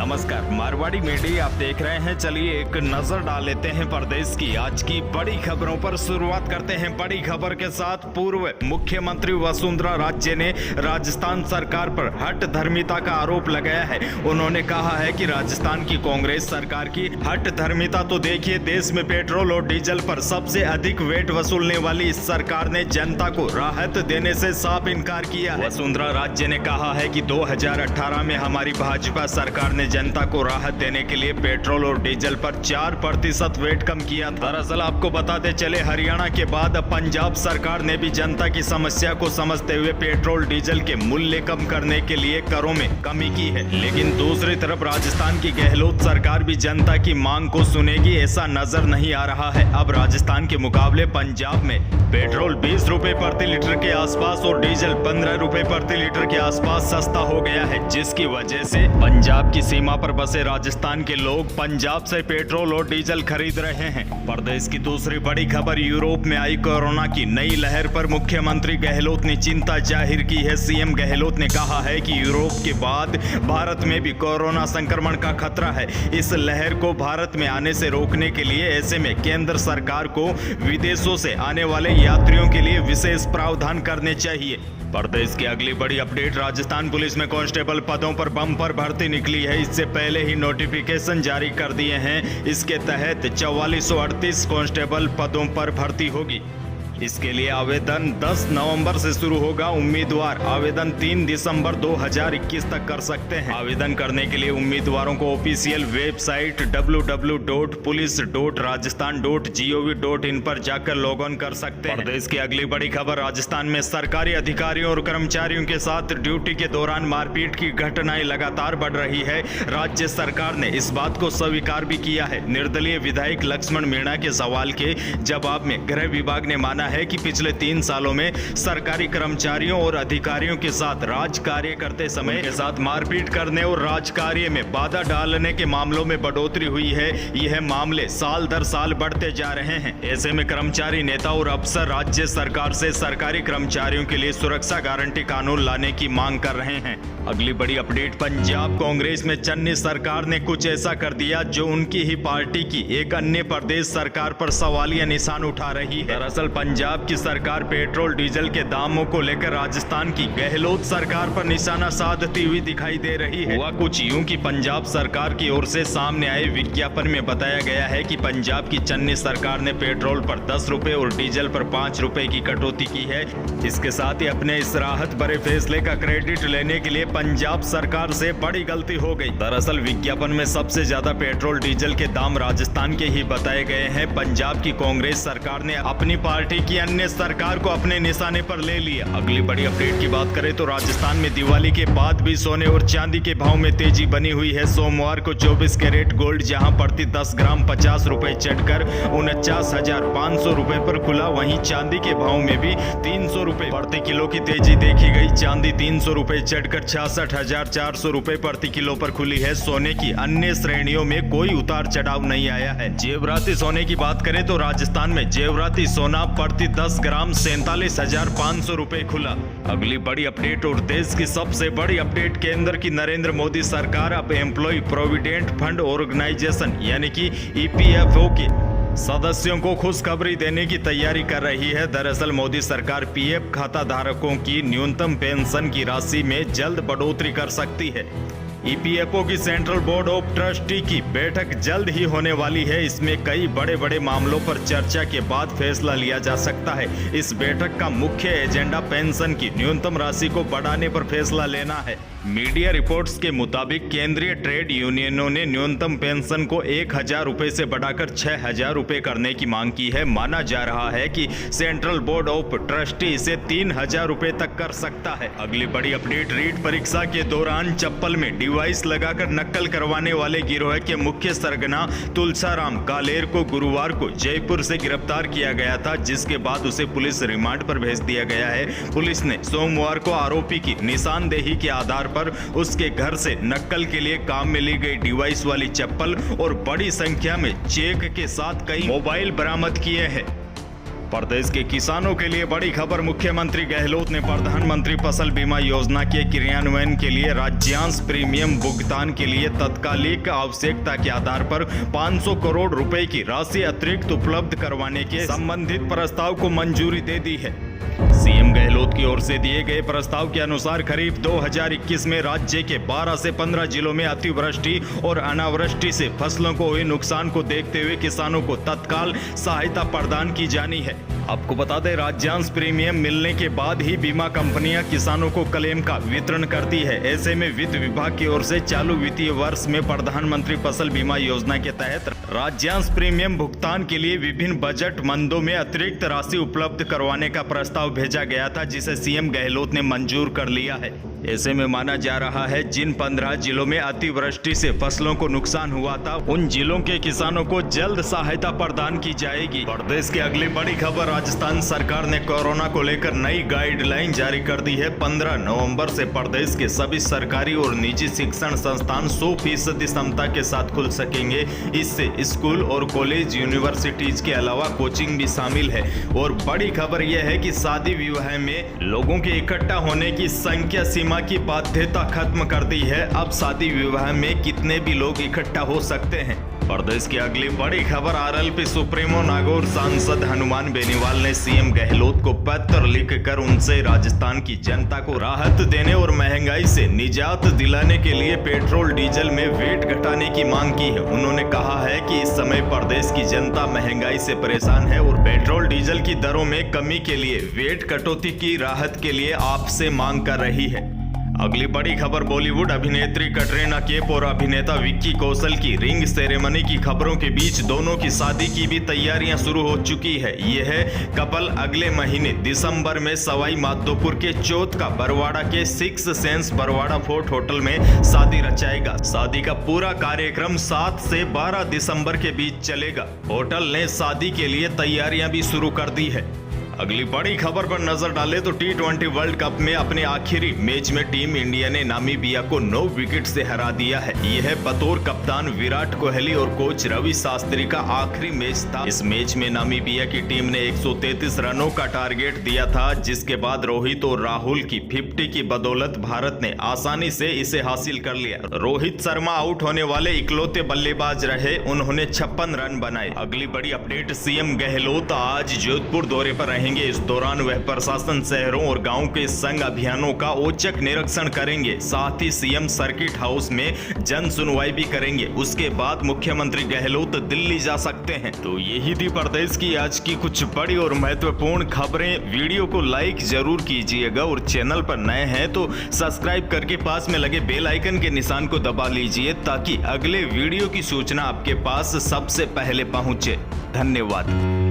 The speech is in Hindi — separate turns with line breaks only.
नमस्कार, मारवाड़ी मीडिया आप देख रहे हैं। चलिए एक नजर डाल लेते हैं प्रदेश की आज की बड़ी खबरों पर। शुरुआत करते हैं बड़ी खबर के साथ। पूर्व मुख्यमंत्री वसुंधरा राजे ने राजस्थान सरकार पर हठ धर्मिता का आरोप लगाया है। उन्होंने कहा है कि राजस्थान की कांग्रेस सरकार की हठ धर्मिता तो देखिए, देश में पेट्रोल और डीजल पर सबसे अधिक वेट वसूलने वाली इस सरकार ने जनता को राहत देने से साफ इनकार किया है। वसुंधरा राजे ने कहा है कि 2018 में हमारी भाजपा सरकार ने जनता को राहत देने के लिए पेट्रोल और डीजल पर 4% वेट कम किया। दरअसल आपको बताते चले, हरियाणा के बाद अब पंजाब सरकार ने भी जनता की समस्या को समझते हुए पेट्रोल डीजल के मूल्य कम करने के लिए करों में कमी की है। लेकिन दूसरी तरफ राजस्थान की गहलोत सरकार भी जनता की मांग को सुनेगी, ऐसा नजर नहीं आ रहा है। अब राजस्थान के मुकाबले पंजाब में पेट्रोल 20 रुपए प्रति लीटर के आसपास और डीजल 15 रुपए प्रति लीटर के आसपास सस्ता हो गया है, जिसकी वजह से पंजाब की सीमा पर बसे राजस्थान के लोग पंजाब से पेट्रोल और डीजल खरीद रहे हैं। प्रदेश की दूसरी बड़ी खबर, यूरोप में आई कोरोना की नई लहर पर मुख्यमंत्री गहलोत ने चिंता जाहिर की है। सीएम गहलोत ने कहा है कि यूरोप के बाद भारत में भी कोरोना संक्रमण का खतरा है। इस लहर को भारत में आने से रोकने के लिए ऐसे में केंद्र सरकार को विदेशों से आने वाले यात्रियों के लिए विशेष प्रावधान करने चाहिए। प्रदेश की अगली बड़ी अपडेट, राजस्थान पुलिस में कांस्टेबल पदों पर बम्पर भर्ती निकली है। इससे पहले ही नोटिफिकेशन जारी कर दिए हैं। इसके तहत 4438 कांस्टेबल पदों पर भर्ती होगी। इसके लिए आवेदन 10 नवंबर से शुरू होगा। उम्मीदवार आवेदन 3 दिसंबर 2021 तक कर सकते हैं। आवेदन करने के लिए उम्मीदवारों को ऑफिशियल वेबसाइट www.police.rajasthan.gov.in पर जाकर लॉग ऑन कर सकते हैं। प्रदेश की अगली बड़ी खबर, राजस्थान में सरकारी अधिकारियों और कर्मचारियों के साथ ड्यूटी के दौरान मारपीट की घटनाएं लगातार बढ़ रही है। राज्य सरकार ने इस बात को स्वीकार भी किया है। निर्दलीय विधायक लक्ष्मण मीणा के सवाल के जवाब में गृह विभाग ने माना है कि पिछले 3 सालों में सरकारी कर्मचारियों और अधिकारियों के साथ राज कार्य करते समय के साथ मारपीट करने और राज कार्य में बाधा डालने के मामलों में बढ़ोतरी हुई है। यह मामले साल दर साल बढ़ते जा रहे हैं। ऐसे में कर्मचारी नेता और अफसर राज्य सरकार से सरकारी कर्मचारियों के लिए सुरक्षा गारंटी कानून लाने की मांग कर रहे हैं। अगली बड़ी अपडेट, पंजाब कांग्रेस में चन्नी सरकार ने कुछ ऐसा कर दिया जो उनकी ही पार्टी की एक अन्य प्रदेश सरकार पर सवालिया निशान उठा रही है। दरअसल पंजाब की सरकार पेट्रोल डीजल के दामों को लेकर राजस्थान की गहलोत सरकार पर निशाना साधती हुई दिखाई दे रही है। हुआ कुछ यूं कि पंजाब सरकार की ओर से सामने आए विज्ञापन में बताया गया है कि पंजाब की चन्नी सरकार ने पेट्रोल पर 10 रुपए और डीजल पर 5 रुपए की कटौती की है। इसके साथ ही अपने इस राहत भरे फैसले का क्रेडिट लेने के लिए पंजाब सरकार से बड़ी गलती हो गई। दरअसल विज्ञापन में सबसे ज्यादा पेट्रोल डीजल के दाम राजस्थान के ही बताए गए हैं। पंजाब की कांग्रेस सरकार ने अपनी पार्टी की अन्य सरकार को अपने निशाने पर ले लिया। अगली बड़ी अपडेट की बात करें तो राजस्थान में दिवाली के बाद भी सोने और चांदी के भाव में तेजी बनी हुई है। सोमवार को 24 कैरेट गोल्ड जहां प्रति 10 ग्राम 50 रुपए चढ़कर 49,500 रुपए पर खुला, वहीं चांदी के भाव में भी 300 रुपए प्रति किलो की तेजी देखी गई। चांदी 300 रुपए चढ़कर 66,400 रुपए प्रति किलो पर खुली है। सोने की अन्य श्रेणियों में कोई उतार चढ़ाव नहीं आया है। जेवराती सोने की बात करें तो राजस्थान में जेवराती सोना प्रति 10 ग्राम 47,500 रुपए खुला। अगली बड़ी अपडेट और देश की सबसे बड़ी अपडेट, केंद्र की नरेंद्र मोदी सरकार अब एम्प्लॉय प्रोविडेंट फंड ऑर्गेनाइजेशन यानी कि EPFO के सदस्यों को खुशखबरी देने की तैयारी कर रही है। दरअसल मोदी सरकार PF खाता धारकों की न्यूनतम पेंशन की राशि में जल्द बढ़ोतरी कर सकती है। EPFO की सेंट्रल बोर्ड ऑफ ट्रस्टी की बैठक जल्द ही होने वाली है। इसमें कई बड़े बड़े मामलों पर चर्चा के बाद फैसला लिया जा सकता है। इस बैठक का मुख्य एजेंडा पेंशन की न्यूनतम राशि को बढ़ाने पर फैसला लेना है। मीडिया रिपोर्ट्स के मुताबिक केंद्रीय ट्रेड यूनियनों ने न्यूनतम पेंशन को 1,000 रुपए से बढ़ाकर 6,000 रुपए करने की मांग की है। माना जा रहा है कि सेंट्रल बोर्ड ऑफ ट्रस्टी इसे 3,000 रुपए तक कर सकता है। अगली बड़ी अपडेट, रीट परीक्षा के दौरान चप्पल में डिवाइस लगाकर नकल करवाने वाले गिरोह के मुख्य सरगना तुलसाराम कालेर को गुरुवार को जयपुर से गिरफ्तार किया गया था, जिसके बाद उसे पुलिस रिमांड पर भेज दिया गया है। पुलिस ने सोमवार को आरोपी की निशानदेही के आधार पर उसके घर से नकल के लिए काम में ली गई डिवाइस वाली चप्पल और बड़ी संख्या में चेक के साथ कई मोबाइल बरामद किए हैं। प्रदेश के किसानों के लिए बड़ी खबर। मुख्यमंत्री गहलोत ने प्रधानमंत्री फसल बीमा योजना के क्रियान्वयन के लिए राज्यांश प्रीमियम भुगतान के लिए तत्कालिक आवश्यकता के आधार पर 500 करोड़ रुपए की राशि अतिरिक्त उपलब्ध करवाने के संबंधित प्रस्ताव को मंजूरी दे दी है। सीएम गहलोत की ओर से दिए गए प्रस्ताव के अनुसार खरीफ 2021 में राज्य के 12 से 15 जिलों में अतिवृष्टि और अनावृष्टि से फसलों को हुए नुकसान को देखते हुए किसानों को तत्काल सहायता प्रदान की जानी है। आपको बता दें, राज्यांश प्रीमियम मिलने के बाद ही बीमा कंपनियां किसानों को क्लेम का वितरण करती है। ऐसे में वित्त विभाग की ओर से चालू वित्तीय वर्ष में प्रधानमंत्री फसल बीमा योजना के तहत राज्यांश प्रीमियम भुगतान के लिए विभिन्न बजट मंदों में अतिरिक्त राशि उपलब्ध करवाने का प्रस्ताव भेजा गया था, जिसे सीएम गहलोत ने मंजूर कर लिया है। ऐसे में माना जा रहा है जिन 15 जिलों में अतिवृष्टि से फसलों को नुकसान हुआ था, उन जिलों के किसानों को जल्द सहायता प्रदान की जाएगी। प्रदेश की अगली बड़ी खबर। राजस्थान सरकार ने कोरोना को लेकर नई गाइडलाइन जारी कर दी है। 15 नवंबर से प्रदेश के सभी सरकारी और निजी शिक्षण संस्थान 100% क्षमता के साथ खुल सकेंगे। इससे स्कूल और कॉलेज, यूनिवर्सिटीज के अलावा कोचिंग भी शामिल है। और बड़ी खबर यह है कि शादी विवाह में लोगों के इकट्ठा होने की संख्या सीमा की बाध्यता खत्म कर दी है। अब शादी विवाह में कितने भी लोग इकट्ठा हो सकते हैं। प्रदेश की अगली बड़ी खबर। आरएलपी सुप्रीमो नागौर सांसद हनुमान बेनीवाल ने सीएम गहलोत को पत्र लिखकर उनसे राजस्थान की जनता को राहत देने और महंगाई से निजात दिलाने के लिए पेट्रोल डीजल में वेट घटाने की मांग की है। उन्होंने कहा है कि इस समय प्रदेश की जनता महंगाई से परेशान है और पेट्रोल डीजल की दरों में कमी के लिए वेट कटौती की राहत के लिए आपसे मांग कर रही है। अगली बड़ी खबर। बॉलीवुड अभिनेत्री कटरीना कैफ और अभिनेता विक्की कौशल की रिंग सेरेमनी की खबरों के बीच दोनों की शादी की भी तैयारियां शुरू हो चुकी है। यह कपल अगले महीने दिसंबर में सवाई माधोपुर के चौथ का बरवाड़ा के 6 सेंस बरवाड़ा फोर्ट होटल में शादी रचाएगा। शादी का पूरा कार्यक्रम 7 से 12 दिसंबर के बीच चलेगा। होटल ने शादी के लिए तैयारियां भी शुरू कर दी है। अगली बड़ी खबर पर नजर डालें तो T20 वर्ल्ड कप में अपने आखिरी मैच में टीम इंडिया ने नामीबिया को 9 विकेट से हरा दिया है। यह बतौर कप्तान विराट कोहली और कोच रवि शास्त्री का आखिरी मैच था। इस मैच में नामीबिया की टीम ने 133 रनों का टारगेट दिया था, जिसके बाद रोहित और राहुल की 50 की बदौलत भारत ने आसानी से इसे हासिल कर लिया। रोहित शर्मा आउट होने वाले इकलौते बल्लेबाज रहे, उन्होंने 56 रन बनाए। अगली बड़ी अपडेट। सीएम गहलोत आज जोधपुर दौरे पर रहे। इस दौरान वह प्रशासन, शहरों और गांव के संघ अभियानों का औचक निरीक्षण करेंगे। साथ ही सीएम सर्किट हाउस में जन सुनवाई भी करेंगे। उसके बाद मुख्यमंत्री गहलोत दिल्ली जा सकते हैं। तो यही थी प्रदेश की आज की कुछ बड़ी और महत्वपूर्ण खबरें। वीडियो को लाइक जरूर कीजिएगा और चैनल पर नए हैं तो सब्सक्राइब करके पास में लगे बेल आइकन के निशान को दबा लीजिए, ताकि अगले वीडियो की सूचना आपके पास सबसे पहले पहुंचे। धन्यवाद।